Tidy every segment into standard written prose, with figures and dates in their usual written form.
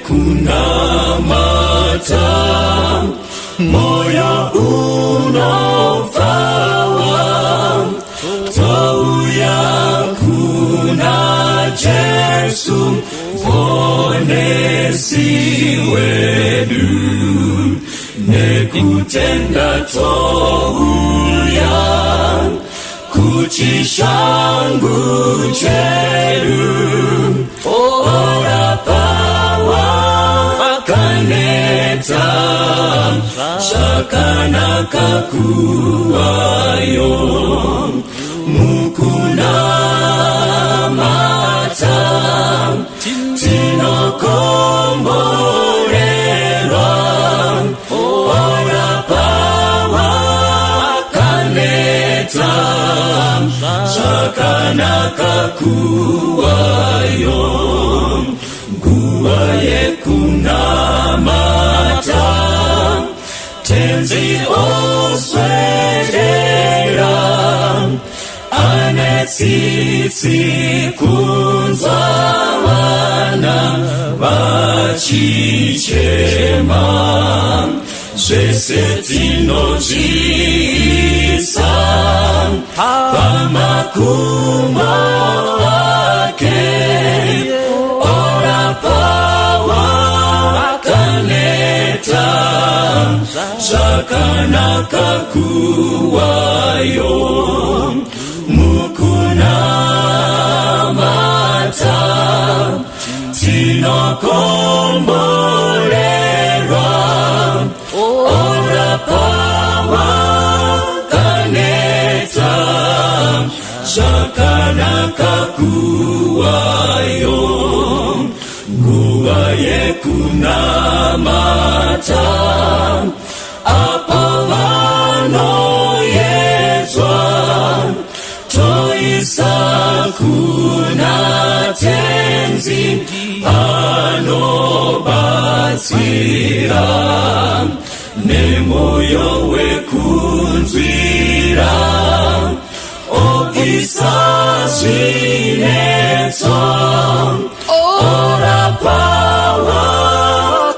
kunamata, moyo unaofawa, tauya kuna Jesu ponesi wedu, nekutenda touya kuchishangu cheru, ora pawa kaneta, shakana kakuwayo, mukuna mata, tino komborerwa, ora pawa kaneta, shakana kakuwayo, guwaye kunamata, tenzi oswedera, anetsitsi kunzawana, vachichema, zvese tinozviisa pamakumo ake, ora pawa kaneta, zvakanaka kuwayo, mukunamata, tinokomborerwa, ora pawa kaneta, zvakanaka kuwayo, nguva yekunamata, apo vanoyedzwa, toisa kuna tenzi anobatsira, nemoyo wekunzwira, obvisa zvinetso, ora pawa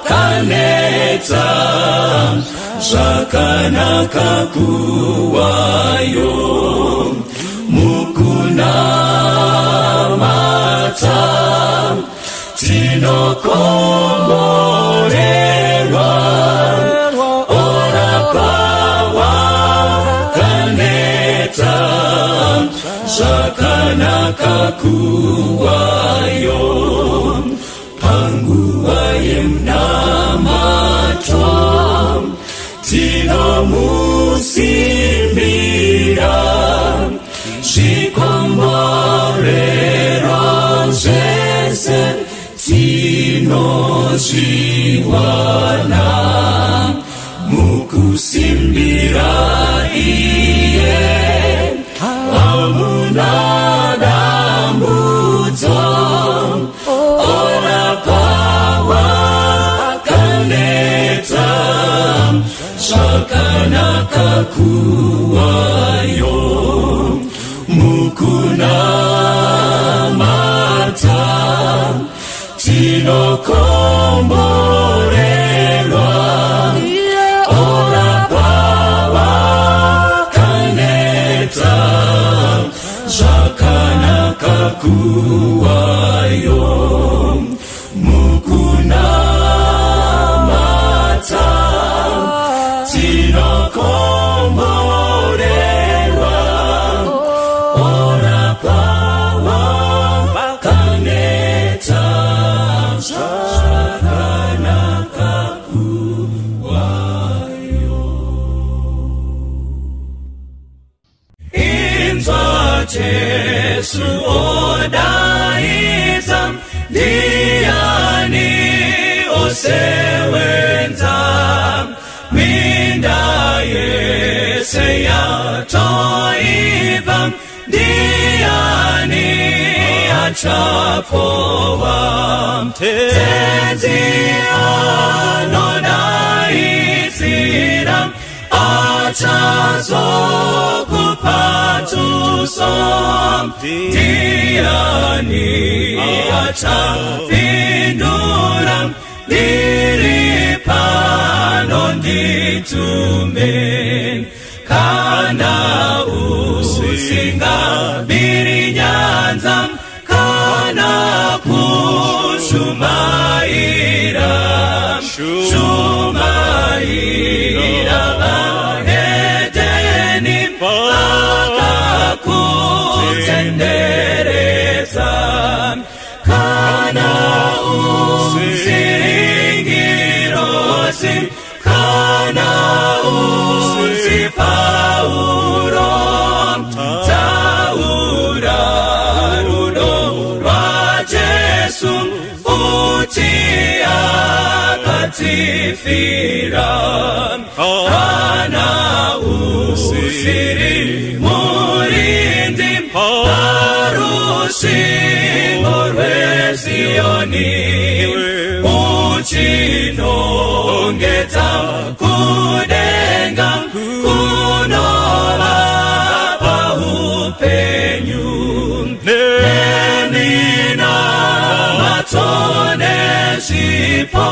kaneta, zvakanaka kuwayo, mukunamata, tinokomborerwa, ora pawa kaneta, zvakanaka kuwayo, panguva yemunamato, tinomusimbira, zvikomborero zvese tinozviwana, mukusimbira iye hamuna dambudzo, ora pawa kaneta, zvakanaka kuwayo, mukunamata, tinokomborerwa, ora pawa kaneta, zvakanaka kuwayo, mukunamata, tinokomborerwa, ora pawa kaneta, zvakanaka kuwayo. Inzwa Jesu odaidza, ndiani osewenza, minda yese yatoiva, ndiani achapowa, tenzi anodaidzira, achazokupatuso, Tiani achapindura diripano nditume kana usingabiri nyanza kana kushumaira shumaira bahedeni akakutendereza kana usiringirosi kana usipauro taura rudo rwa Jesu utia katifira kana usiri murindi parushi morwezioni uchinongeta kudenga kunova paupenyu nenina matone shipo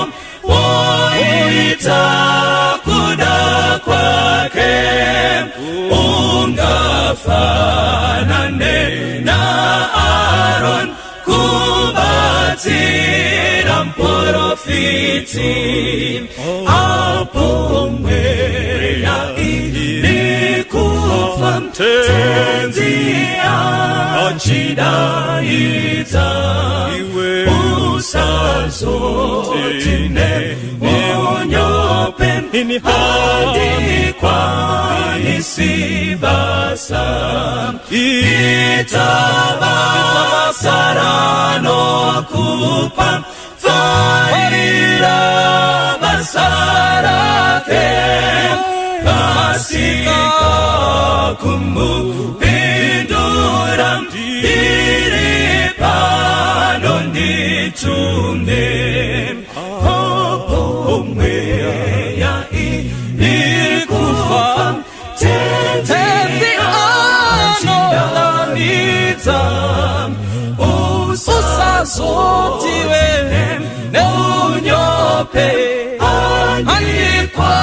woita kuda kwake ungafanane na Aaron kubatira mporofiti apomweya ilikufa tenzi achidaita usazotine unyope hadi kwa nisibasa itabasarano kupa faira basarake kasika kumupindura diripano nditume opomweya ilikufa tenzi anolanita usazotiwe neunyope andikwa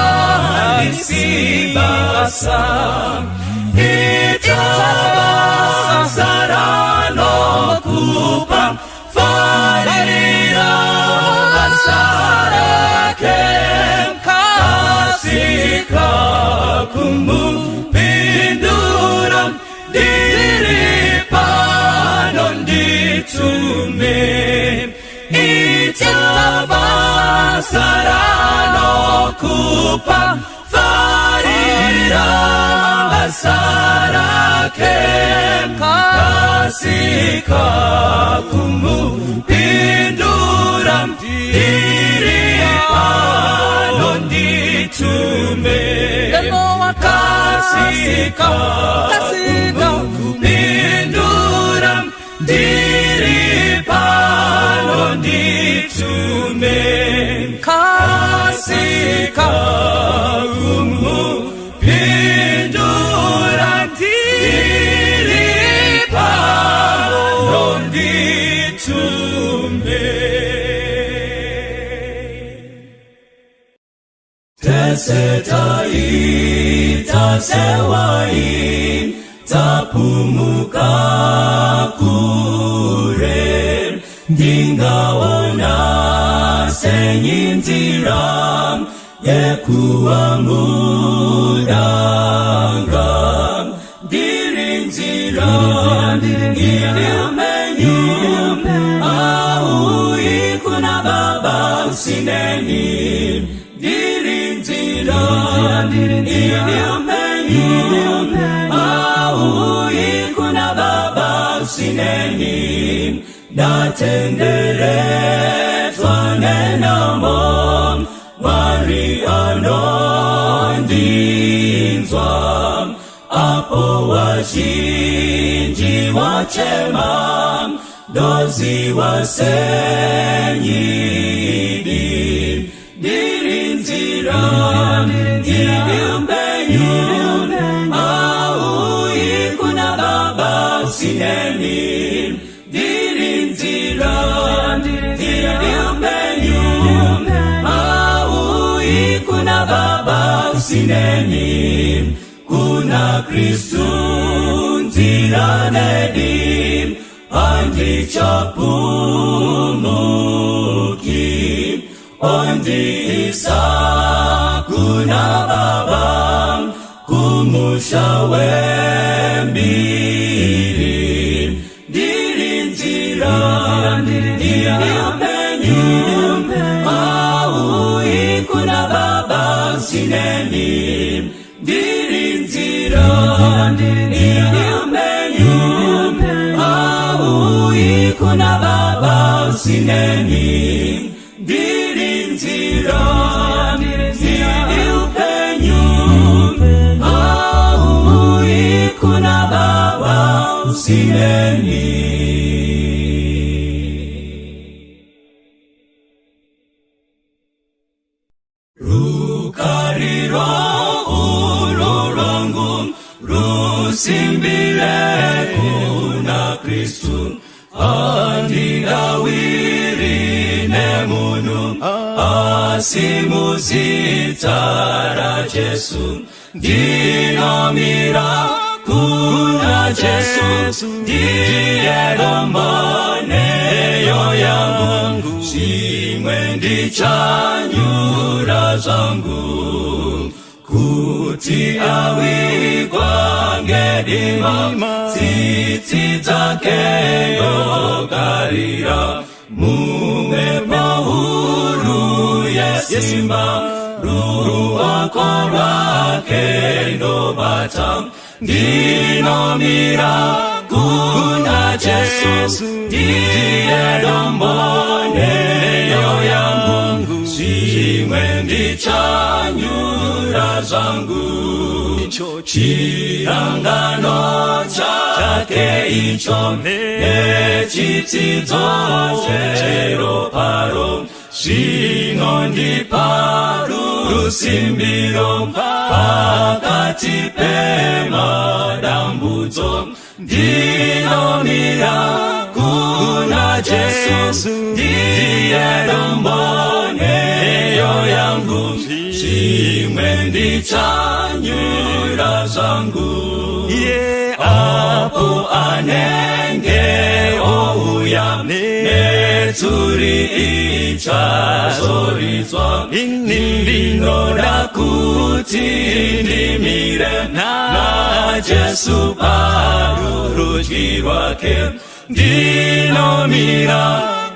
nisibasa itabasarano kupa farira basarake kasika kumupindura diripano nditume itabasarano kupa farira basarake kasika kumupindura diripano nditume kasika kumupindura diripano nditume kasika kumupindura diripano nditume tesetai tasewai tapumuka kure ndingaona senyinzira yekuwa mudanga dirinzira iliumenyu au ikuna baba usineni dirinzira iliumenyu au ikuna baba usineni datendere twanenamo wari anondinzwa apo wachinji wachema dozi wasenyidi dirinzira iliumbenyu au ikuna baba usineni, ndiri nzira, ndiri upenyu, maui kuna Baba usineni, kuna Kristu nzira nedi, andi chapumuki, andi isa kuna Baba, kumushawe mbiri, ndiri nzira, ndiri upenyu, maui kuna Baba usineni, ndiri nzira, ndiri upenyu, maui kuna Baba usineni, ndiri nzira, ndiri upenyu, maui kuna Baba usineni. Rukariro urorangu, rusimbile kuna Kristu, andidawiri nemunu, asimuzitara Jesu, dinamira kuna Jesu, ndiye dombaneyo yangu, shimwendi chanyura zangu, kuti awi kwangedima, titi zake yogarira, mume pahuru yesimba, ruwa korwa kendo bata, dinamira kuna Jesu, ndiye dombaneyo yangu, shimwendi chanyura zangu, chirangano chake icho, nechitidzo chero paro, shinondi paru rusimbiro, pakati pemadambudzo, ndinomira kuna Jesu, ndiye dombaneyo yangu, shimwendi chanyura zangu, apo anenge ouya, neturi ichazoritswa, ndinoda kuti ndimire na Jesu parurudyi rwake, ndinomira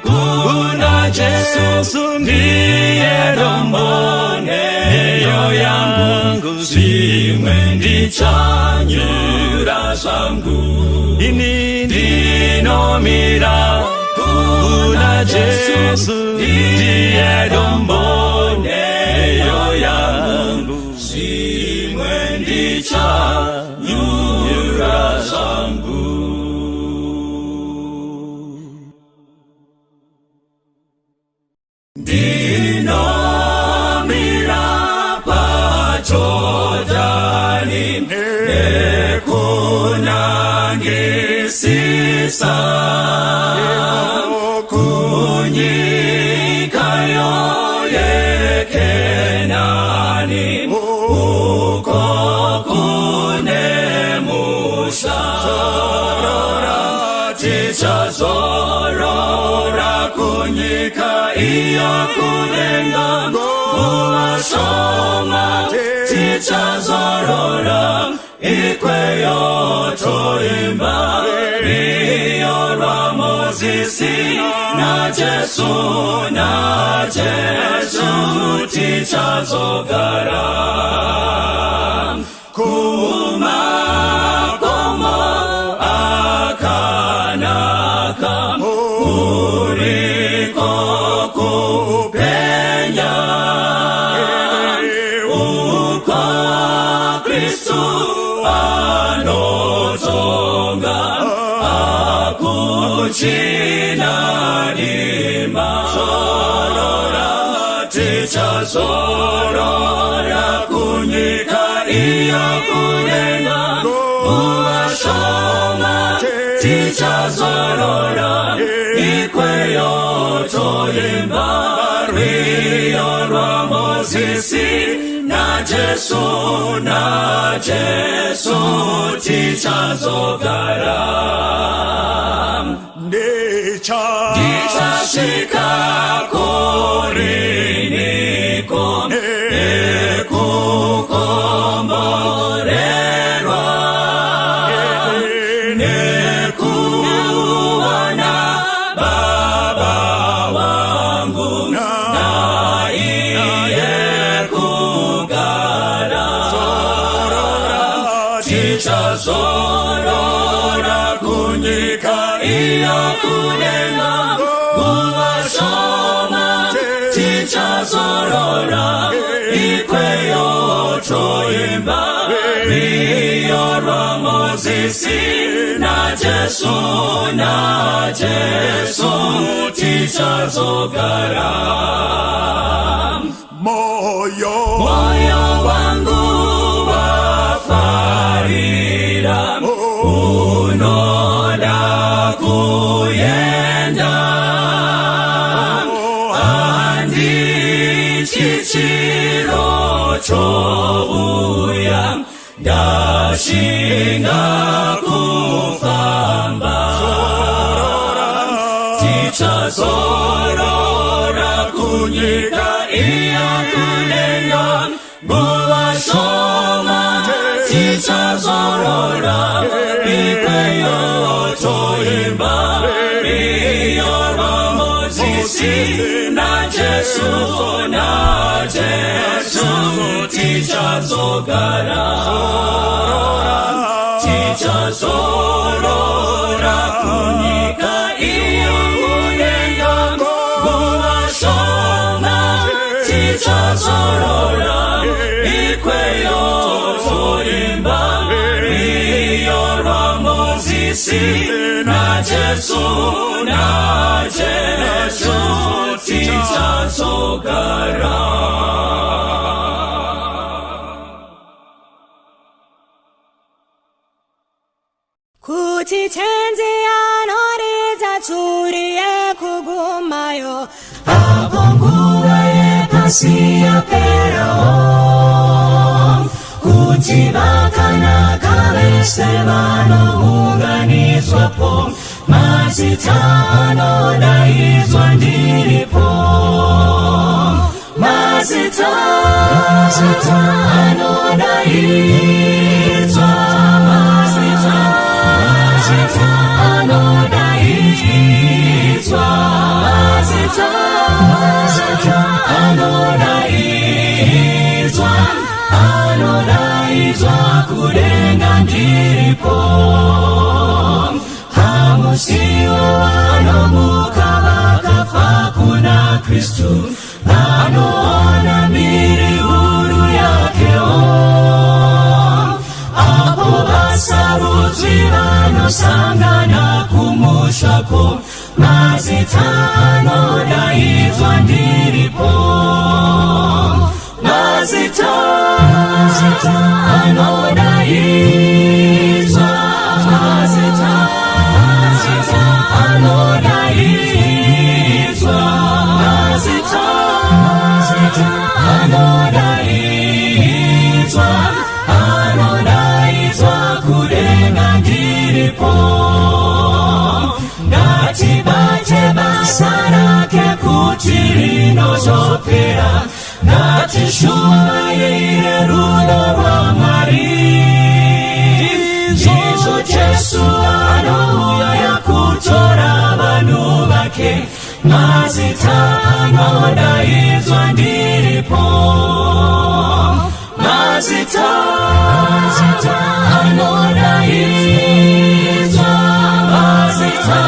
kuna Jesu, ndiye dombaneyo yangu, shimwendi chanyura zangu, ndinomira kuna Jesu, ndiye dombaneyo yangu, shimwendi chanyura zangu. Ndinomira pa Jordani, nekunangisisa, kunyika yoyekenani, uko kunemusha, tichazorora kunyika iyo kunenga, kuwashoma tichazorora, ikweyo toimba, iyo rwa Mozisi na Jesu, tichazogara, kumakomo akanaka, uriko kupenya, uko Kristu anotonga, akuchina dima, zorora tichazorora kunyika iyo kunenga, uwashoma tichazorora ikweyo toimba rio rwa Mozisi na Jesu tichazogara ndichashika koriniko nekukomborerwa nekuwana baba wangu na iye kugara tichazorora kunyika iyo kulenga kuwashoma tichazorora ikweyo toimba rio rwa Mozisi na Jesu tichazogara moyo wangu wafarira unoda kuyenda chichiro chouya ndashinga kufamba tichazorora kunyika iya kulenga nguwashoma tichazorora ikweyo toimba rio rwa Mozisi na Jesu tichazogara tichazorora kunyika iyo kulenga nguwashoma tichazorora ikweyo toimba rio rwa Mozisi na Jesu tichazogara kuti tenzi anoriza turiye kugumayo apo nguva yepasi yaperawo kuti vakanaka vese vanounganidzwapo mazita anodaidzwa ndiripo mazita anodaidzwa mazita anodaidzwa mazita anodaidzwa kudenga ndiripo hamusiwo vanomuka vakafa kuna Kristu vanoona miri huru yakewo apo vasarudzwi vanosangana kumushako mazita anodaidzwa ndiripo mazita anodaidzwa mazita anodaidzwa mazita anodaidzwa kudenga ndiripo ngatibate basa rake kuti rinozopera ngatishumaire rudo rwa Mwari ndizvo Jesu anouya kutora vanhu vake mazita anodaidzwa ndiripo mazita anodaidzwa mazita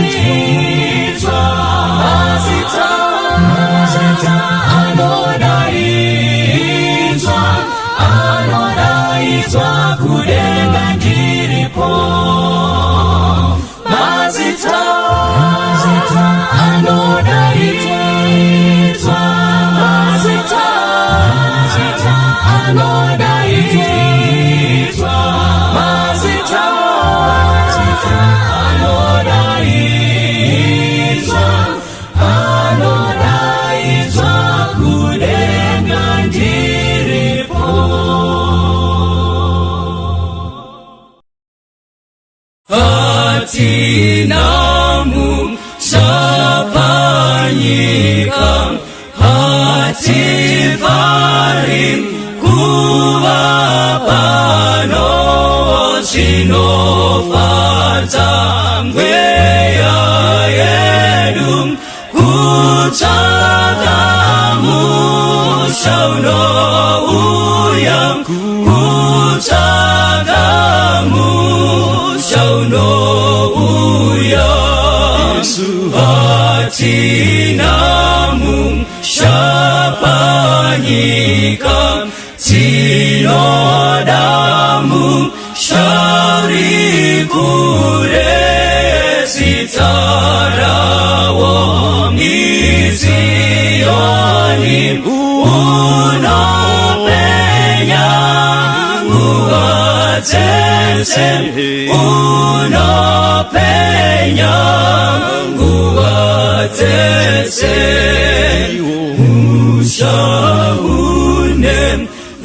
anodaidzwa mazita anodaidzwa kudenga ndiripo mazita anodaidzwa mazita anodaidzwa anoraizwa kudenga ndiripo. Hatina musha panyika, hativari kuva pano zvinofadza mweya yedu kutsvaka musha unouya, kutsvaka musha unouya. Hatina musha panyika, tinoda musha uri kure, zita rawo Zioni unopenya nguva dzese, unopenya nguva dzese. Musha une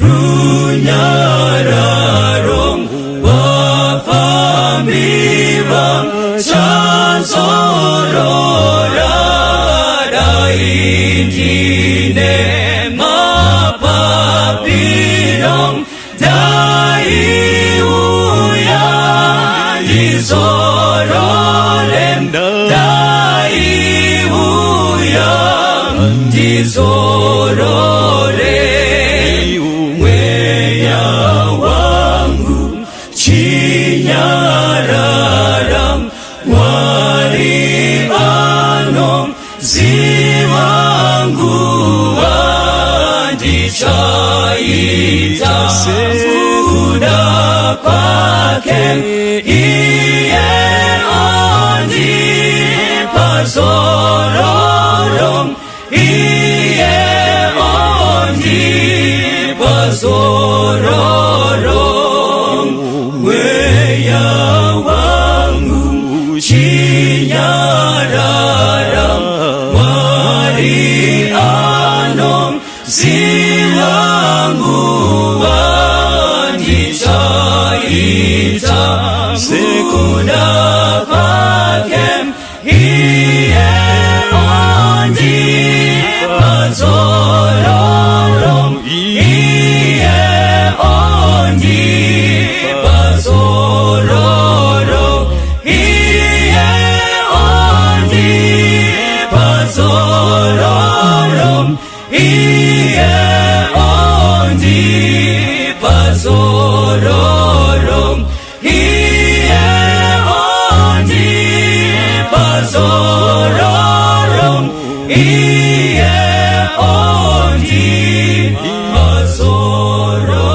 runyararo, vafambi vachazorora, daindine mapapiro, daiuya ndizorore, daiuya ndizorore. Mweya wangu chinyarara, Mwari ano ziva nguva ndichaita kuda kwake, iye andipa zororo, iye andipa zororo. Mweya wangu chinyarara, Mwari ano ziva nguva ndichaita kuda kwake, iye andipa zororo, iye andipa zororo, iye andipa zororo, iye andipa zororo, iye andipa zororo, iye andipa zororo.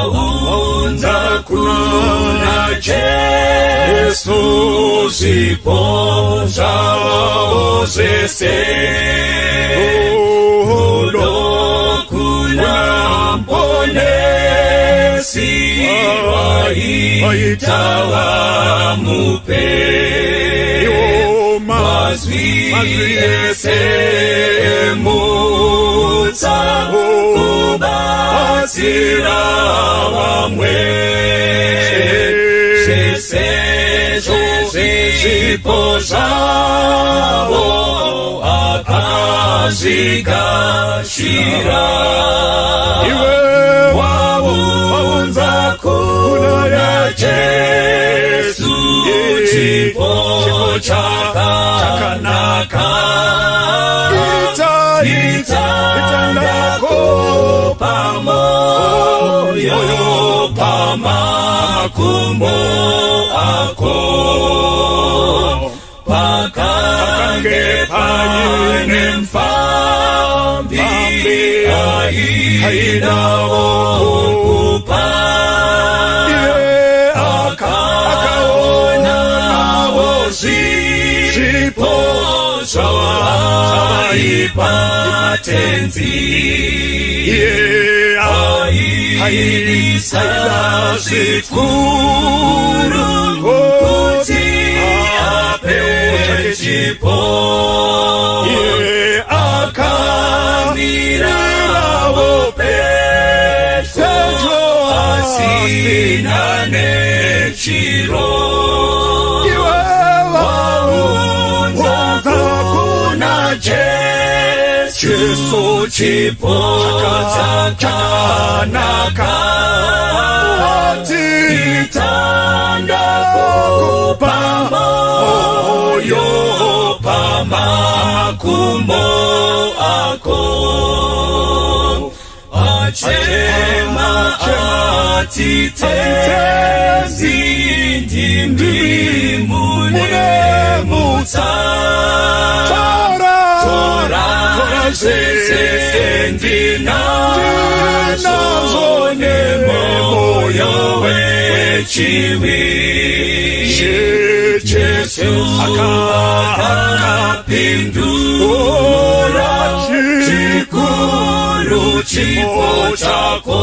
Vaunza kuna Jesu zipo zao zese, kuna mponesi waitawa mupe, mazwi ese mutsa kubatsira vamwe, zvese zvipo zvavo akazvigashira. Waunza kuna Jesu chipo chakanaka, itandako pamoyo, pamakumbo ako, pakange pane mfambi ainawo kupa, akaonawo zvipo zvavaipa tenzi, ilisa zikuru kuti ape chipo akamira wopeto asina nechiro waunza kuna Jesu chipo chakanaka itanda kupama moyo pama kumbo ako achema atitenzi ndimbi mune muta Nazo moyo wechiwi Jesu akapindura chikuru chipo chako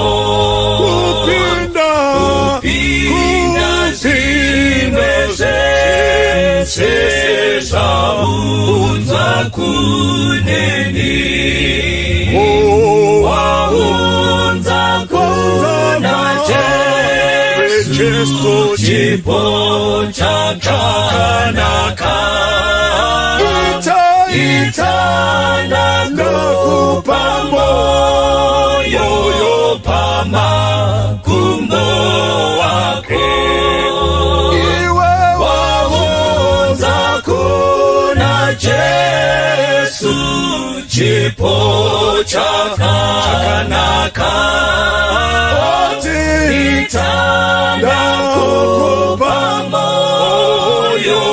kupinda zimeze sezaunza kuneni waunza kuna Jesu chipo chakanaka itanda kupa moyo pama kumbo wake iwe waunza kuna Jesu chipo chakanaka itanda kupa moyo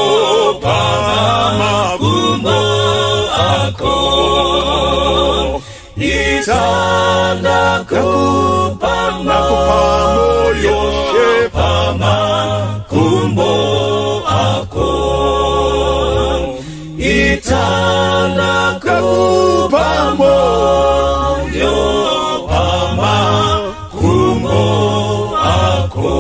pama kumbo ako itanda kupa moyo pama kumbo ako itanda kupa moyo pama kumbo ako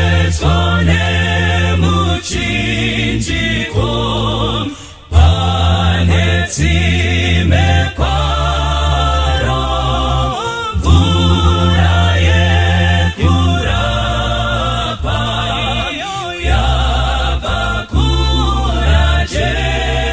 petone muchinjiko panetsime kwaro mvura yekurapa yava kuna Jesu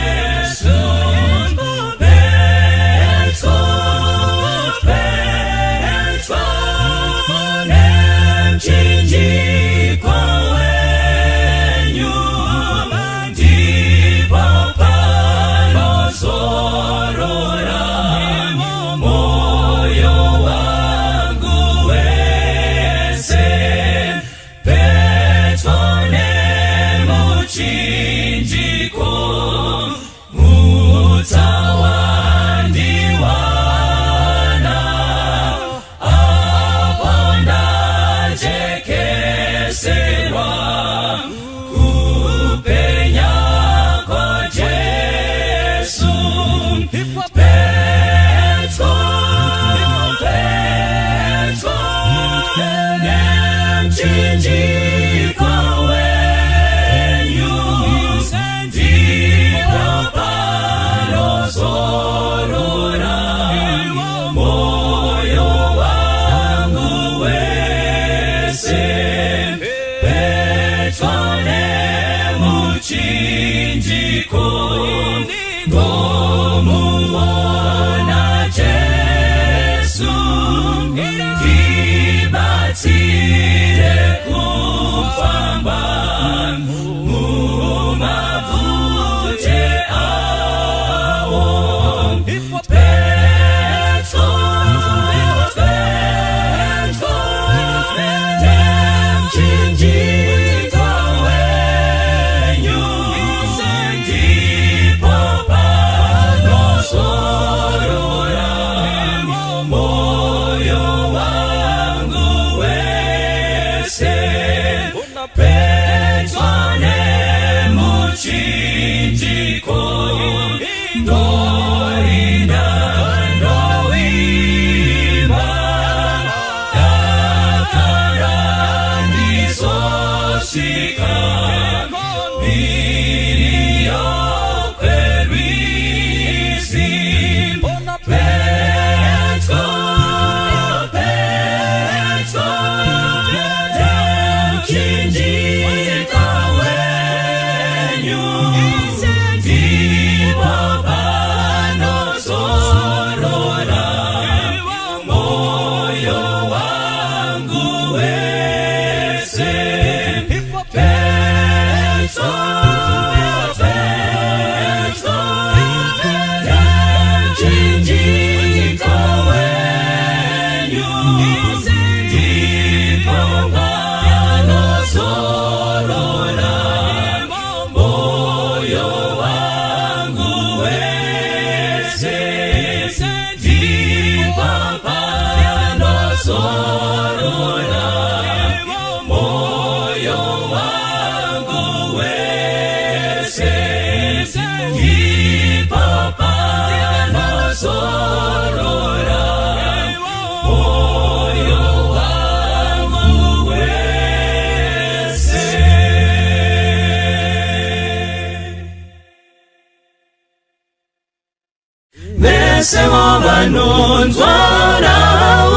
mwese mubanonzwara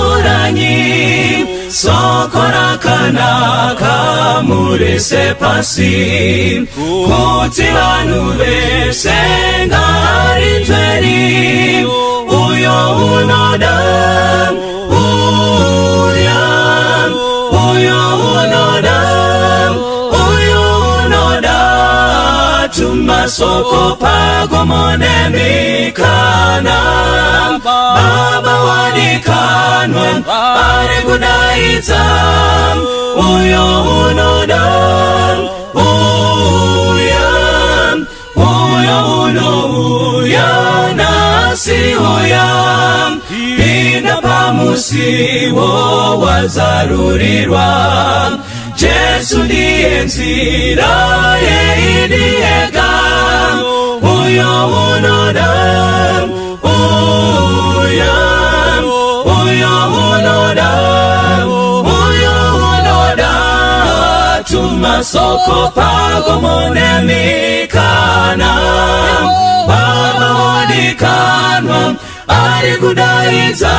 uranyi sokora kanaka murese pasi kuti vanhu vese ngari tweri uyo unoda tumasoko pagomonemikana baba wadikanwa ari kudaidza uyo unoda uyo unouya nasi uya pinda pamusiwo wazarurirwa Jesu ndiye nzira yeidiyega uyo unoda tumasoko pagomonemikana baba wadikanwa ari kudaidza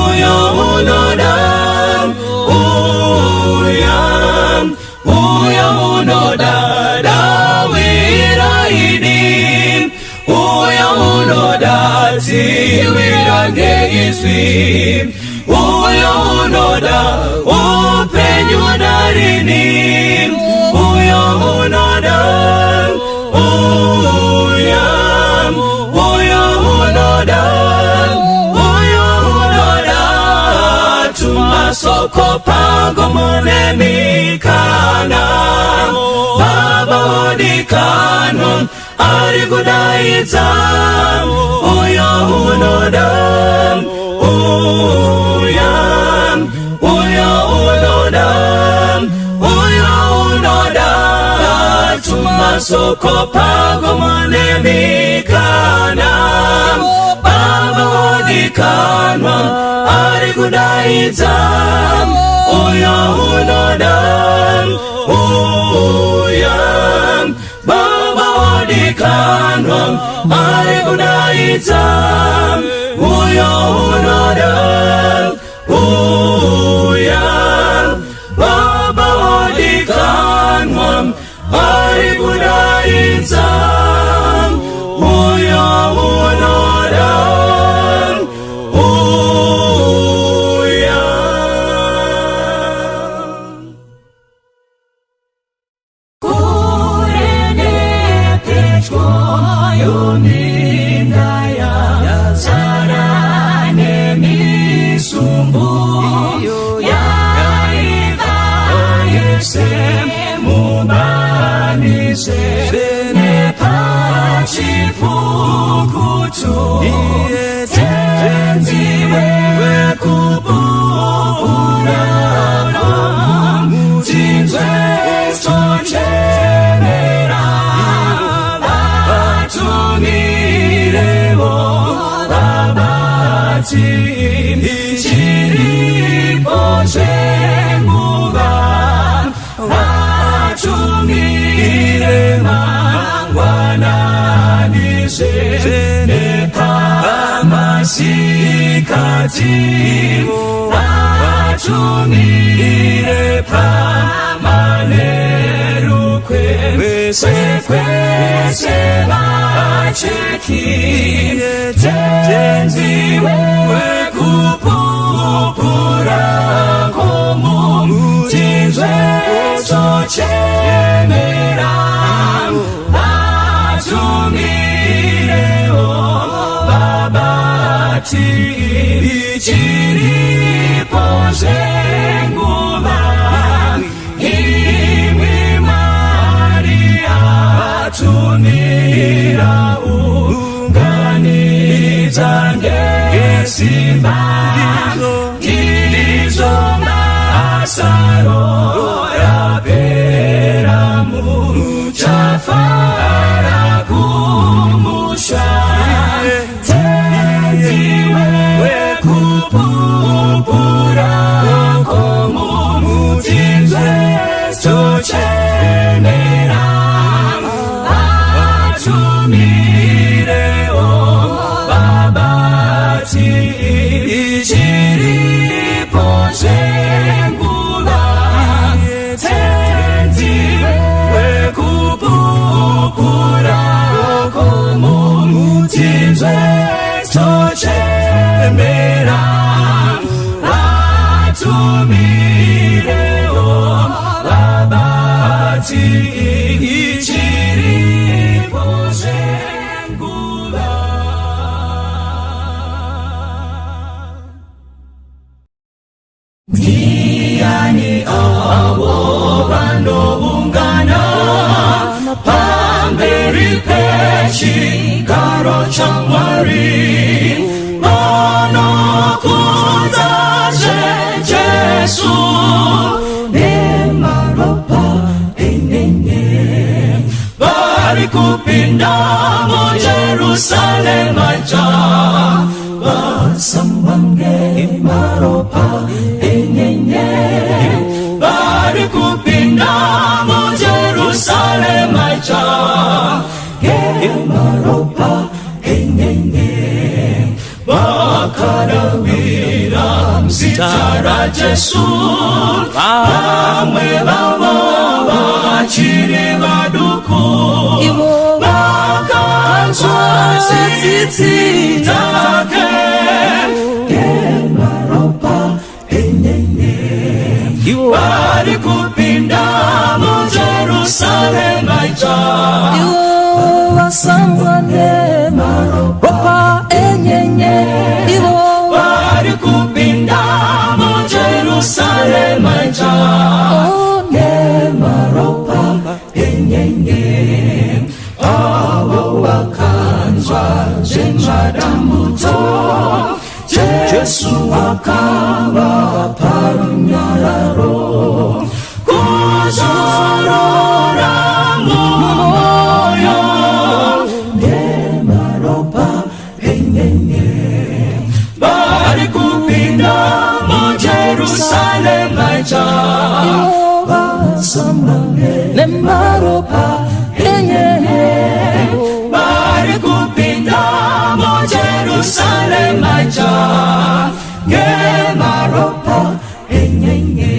uyo unoda uyo unoda dawiraidi uyo unoda ziwirange izwi uyo unoda upenyu darini uyo unoda tumasoko pagomonemikana baba wadikanwa ari kudaidza uyo unoda tumasoko pagomonemikana baba wadikanwa ari kudaidza uyo unoda baba wadikanwa ari kudaidza uyo unoda baba wadikanwa ari kudaidza uyo unoda atumire pamanerukwe kwese vacheki tenziwe kupupura komu tinzwe sochemera atumireo babati chiripo zvenguva imwe Maria atumira unganidza ngesimba ndizvo masaro rapera muchafara kumusha tenziwe kupupura komumutinzwe sochemera atumireo kutinzwe tochemera atumireo babati ichiripo zhenguva Ndiani avo vanoungana pamberi pechigaro cha Mwari vanokuza Jesu nemaropa enene vari kupindamo Jerusalema ja vasambange maropa enene vari kupindamo Jerusalema ja maropa enene vakadawira mzita Jesu vamwe vavo vachiri vaduku vakanzwa tsitsi take maropa enene vari kupindamo Jerusalema ja Vasambane maropa enyenye vari kupindamo Jerusalema ja maropa enyenye avo vakanzwa zvemadamudzo Jesu akava parunyararo kuzorora moyo nemaropa enyenye vari kupindamo Jerusalema ja vasambange nemaropa enyenye vari kupindamo Jerusalema ja nemaropa enyenye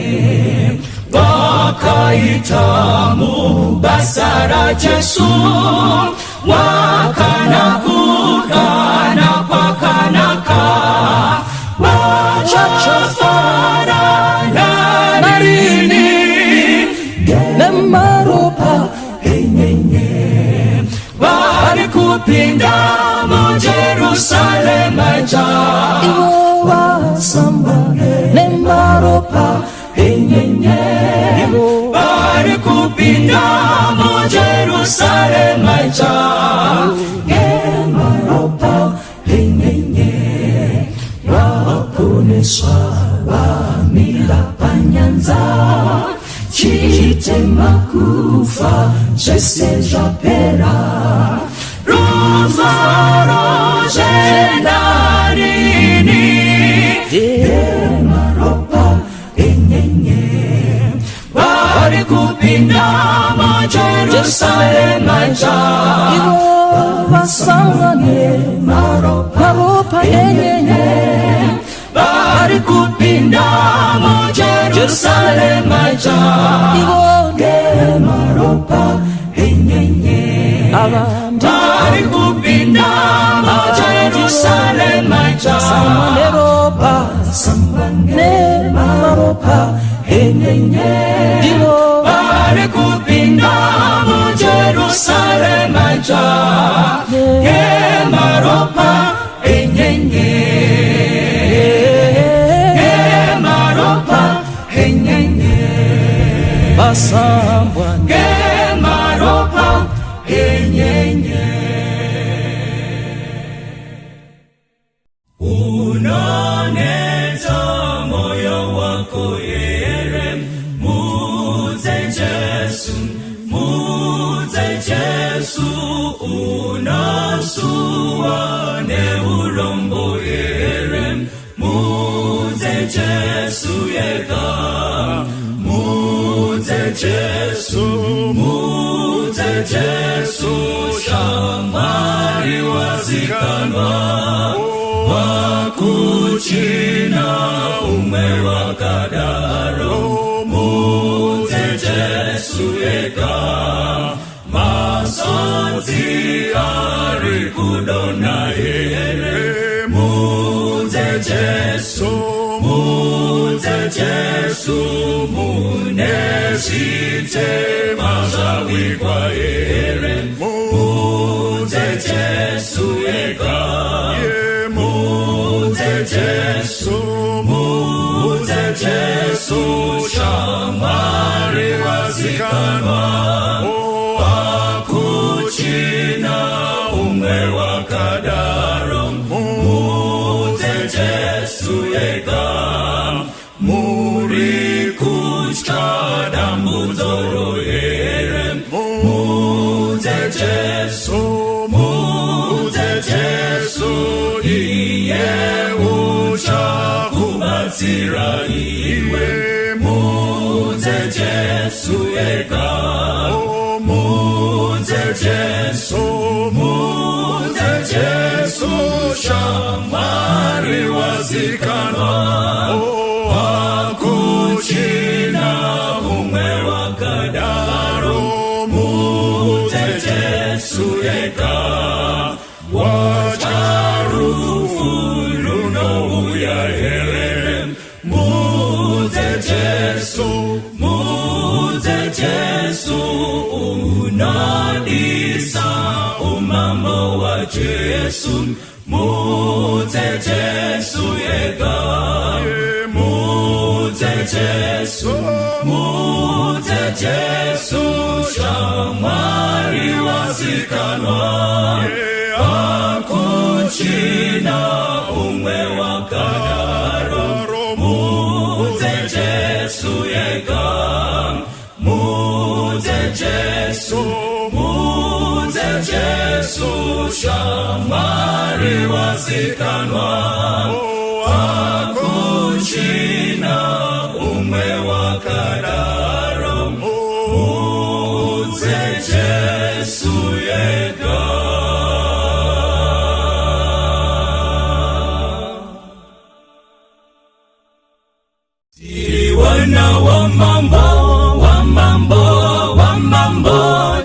vakaita mubasa Jesu wakanakukana kwakanaka vachachafarana narini nemaropa enyenye vari kupindamo Jerusalema ja vasambane nemaropa enyenye vari kupindamo Jerusalema ja maropa enyenye vaponeswa vamila panyanza chitema kufa zvese zvapera rufaro zvenarini maropa enyenye vari kupindamo Jerusalema ja vasambane maropa enyenye vari kupindamo Jerusalema ja maropa enyenye vari kupindamo Jerusalema ja nemaropa enyenye vari kupindamo Jerusalema ja maropa enyenye maropa enyenye vasambane maropa enyenye unaneta moyo wako yere muze Jesu unasuane urombo yere muze Jesu yeka muze Jesu shamari wazikanwa wakuchina umwe wakadaro muze Jesu yeka masonzi ari kudona ere muze Jesu muneshite mazawikwa ere muze Jesu eka muze Jesu shamari wazikanwa akuchina umwe wakadaro muze Jesu eka muri kuchada muzoro ere muze Jesu iye ucha kubatsira iwe muze Jesu eka muze Jesu shamari wazikanwa akuchina umwe wakadaro muze Jesu eka wacharufu luno uya here muze Jesu unadisa umambo wa Jesu muze Jesu eka muze Jesu shamari wazikanwa akuchina umwe wakadaro muze Jesu eka muze Jesu shamari wazikanwa akuchina umwe wakadaro muze Jesu eka Wana wa mambo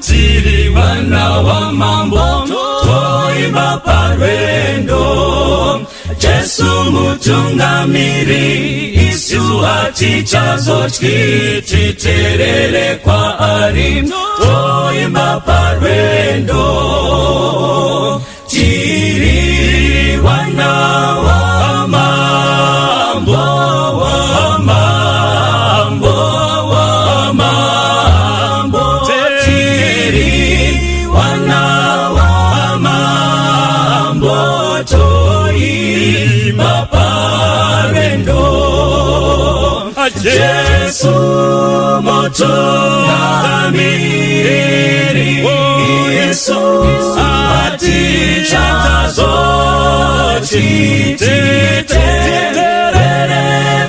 tiri wana wa mambo toiba parendo Jesu mutungamiri Isu atichazo chkititerere kwa ari toiba parendo tiri wana wa mambo Jesu mutungamiri Yesu atichazo chititerere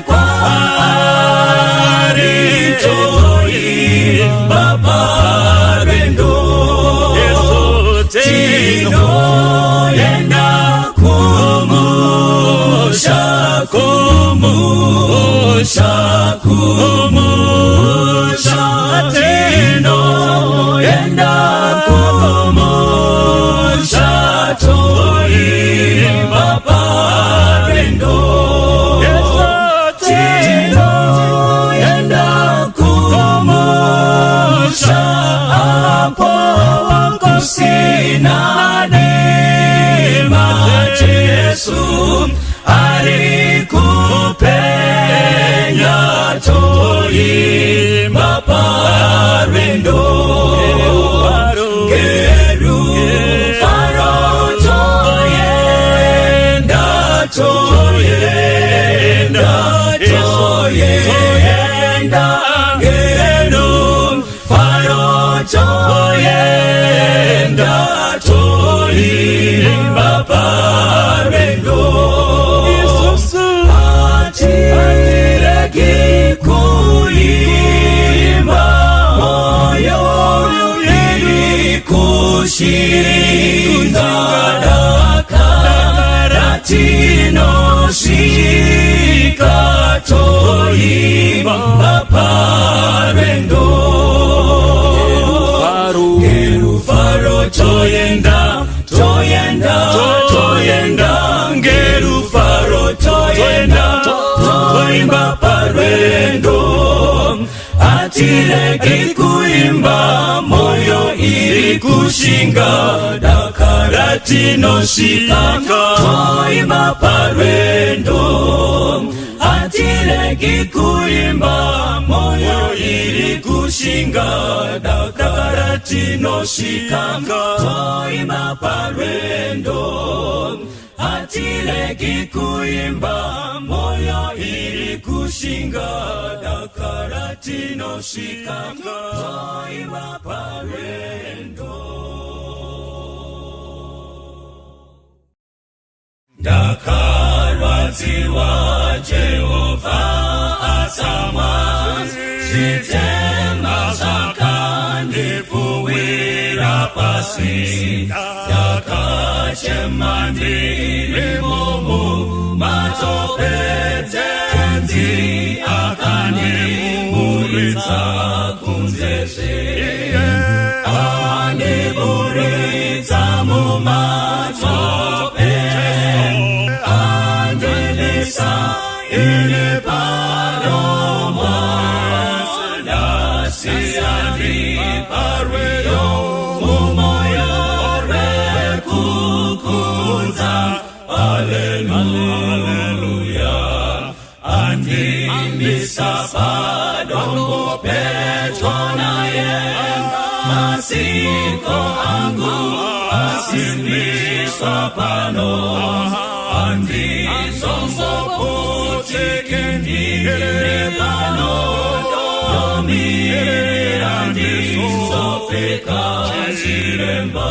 kwa ari toimba parendo tino yenda kumusha tino yenda kumusha toimba parendo tino yenda kumusha hapo wakusina neema Jesu alikupenya toimba parendo Geru faro toyenda Geru faro toyenda toimba parendo kuimba moyo kushinda dakarati no shika toimba parendo Geru faro toyenda hatireki kuimba, moyo iri kushinga, dakara tinoshika toimba parwendo. Hatireki kuimba, moyo iri kushinga, dakara tinoshika toimba parwendo. Hatireki kuimba, moyo iri kushinga, dakara tinoshika toimba parwendo. Ndakarwadziwa Jehova atsamwa, zvitema zvakandifuwira pasi. Ndakachema ndirimo mumatope, tenzi akandiburitsa kunzezve. Andiburitsa mumatope, andinisa ine paroma, ndasiyandi parweyo mumoyo rekukunza. Haleluya, andinisa padombo petro naye, masiko angu asimbiswa pano. Andizombopotekendire pano, domira ndizofeka chiremba.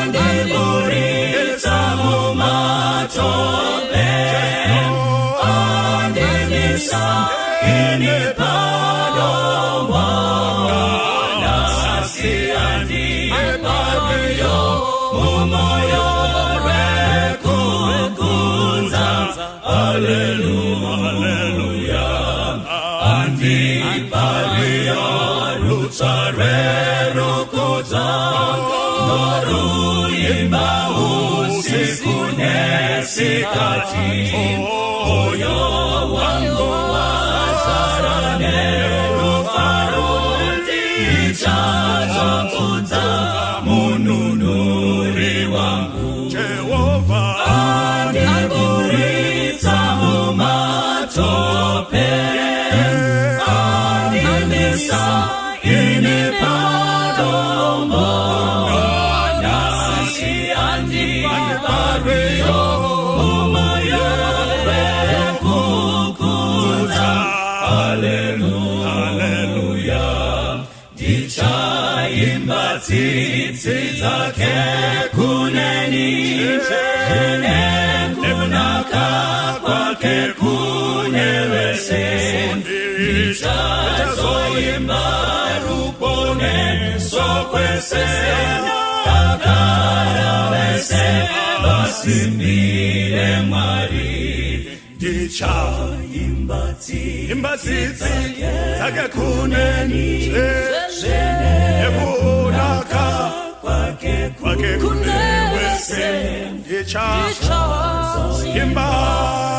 Andiburitsa mumatope, andinisa ine padombo, nasi andiparweyo mumoyo rekukunza. Haleluya, andiparweyo rutsa rerukudza, noruyimba usiku nesikati. Moyo wangu wazara nerufaro, ndichazokudza mununuri wangu. Jehova andiburitsa mumatope, andinisa ine padombo, nasi andiparweyo mumoyo rekukunza. Haleluya, ndichaimba tsitsi dzake kuneni, nekunaka kwake kune vese. Ndichazoimba ruponeso kwese, dakara vese vasimbire Mwari. Ndichaimba tsitsi dzake kuneni, nekunaka kwake kune vese. Ndichaimba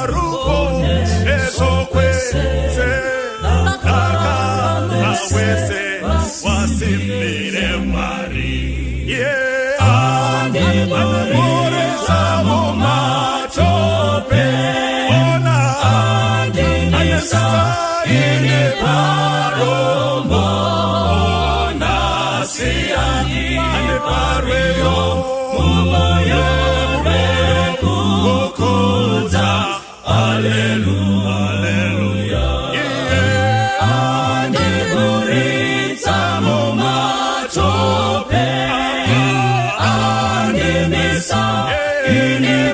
ruponeso kwese, dakara vese vasimbire Mwari. Andiburitsa mumatope, andinisa ine padombo, nasi andiparweyo mumoyo rekukunza. Haleluya, andiburitsa mumatope, andinisa ine